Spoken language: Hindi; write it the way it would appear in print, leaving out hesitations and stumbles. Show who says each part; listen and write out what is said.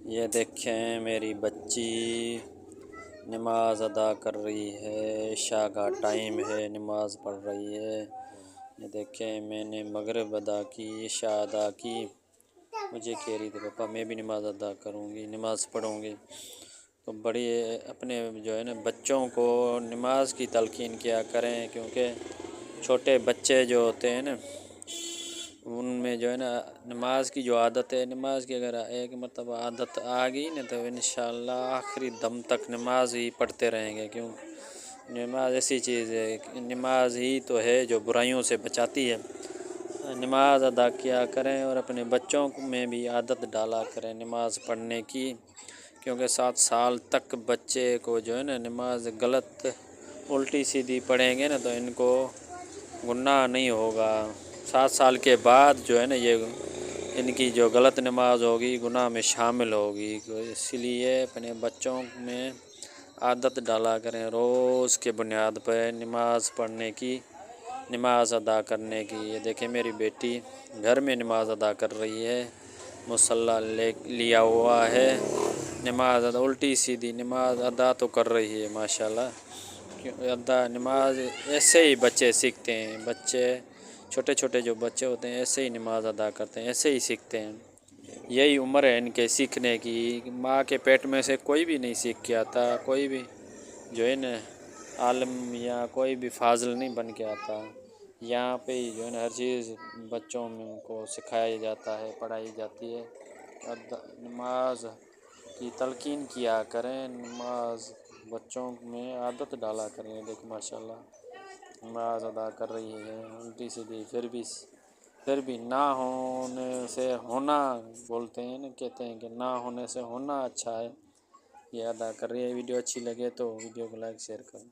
Speaker 1: ये देखें मेरी बच्ची नमाज अदा कर रही है। इशा का टाइम है, नमाज पढ़ रही है। ये देखें मैंने मगरिब अदा की, इशा अदा की। मुझे कह रही थी पापा मैं भी नमाज अदा करूँगी, नमाज पढ़ूँगी। तो बड़ी अपने जो है ना बच्चों को नमाज की तलकीन किया करें, क्योंकि छोटे बच्चे जो होते हैं ना उनमें जो है ना नमाज की जो आदत है, नमाज की अगर एक मरतबा आदत आ गई ना तो इंशाअल्लाह आखिरी दम तक नमाज ही पढ़ते रहेंगे। क्यों? नमाज ऐसी चीज़ है, नमाज ही तो है जो बुराइयों से बचाती है। नमाज अदा किया करें और अपने बच्चों में भी आदत डाला करें नमाज पढ़ने की, क्योंकि 7 साल तक बच्चे को जो है ना नमाज गलत उल्टी सीधी पढ़ेंगे ना तो इनको गुनाह नहीं होगा। 7 साल के बाद जो है ना ये इनकी जो गलत नमाज होगी गुनाह में शामिल होगी। तो इसलिए अपने बच्चों में आदत डाला करें रोज़ के बुनियाद पर नमाज पढ़ने की, नमाज अदा करने की। ये देखें मेरी बेटी घर में नमाज अदा कर रही है, मुसल्ला लिया हुआ है, नमाज अदा उल्टी सीधी नमाज अदा तो कर रही है माशाल्लाह। अदा नमाज ऐसे ही बच्चे सीखते हैं। बच्चे छोटे छोटे जो बच्चे होते हैं ऐसे ही नमाज अदा करते हैं, ऐसे ही सीखते हैं। यही उम्र है इनके सीखने की। माँ के पेट में से कोई भी नहीं सीख के आता, कोई भी जो है ना आलम या कोई भी फाजिल नहीं बन के आता। यहाँ पे ही जो है ना हर चीज़ बच्चों में को सिखाया जाता है, पढ़ाई जाती है। नमाज की तलकीन किया करें, नमाज बच्चों में आदत डाला करें। देखो माशाल्लाह नमाज अदा कर रही है उल्टी सीधी, फिर भी ना होने से होना बोलते हैं ना, कहते हैं कि ना होने से होना अच्छा है। ये अदा कर रही है। वीडियो अच्छी लगे तो वीडियो को लाइक शेयर करें।